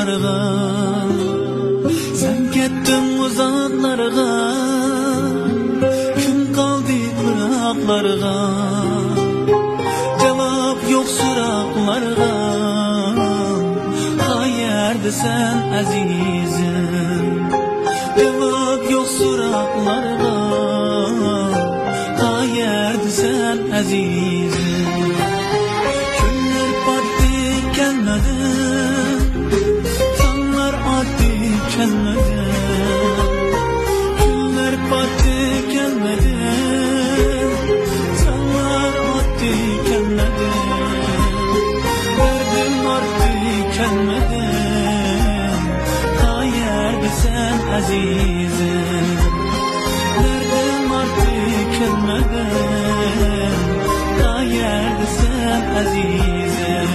uzaklarga, sen kettin uzaklarga, kim kaldı bıraklarga, cevap yok soraklarga, hayerdi sen azizim, cevap yok soraklarga, hayerdi sen azizim. Günler battı gelmedi, sanlar addı gelmedi, günler battı gelmedi, sanlar addı gelmedi, derdim arttı gelmedi, hayerdi sen azizim, derdim arttı gelmedi, hayerdi sen azizim.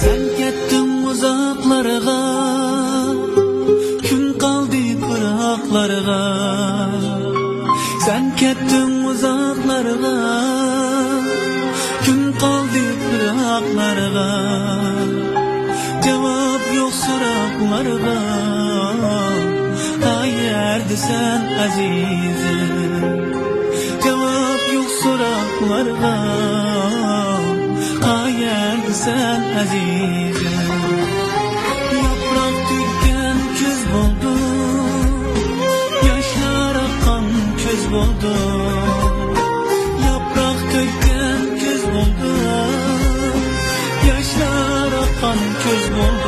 Sen kettin uzaklarga, kim kaldı bıraklarga, sen kettin uzaklarga, kim kaldı bıraklarga, cevap yok soraklarga, hayerdi sen azizim, cevap yok soraklarga, hayerdi sen azizim. Yaprak tükken küz buldu, yaşlar akan küz buldu, yaprak tükken küz buldu, yaşlar akan küz buldu.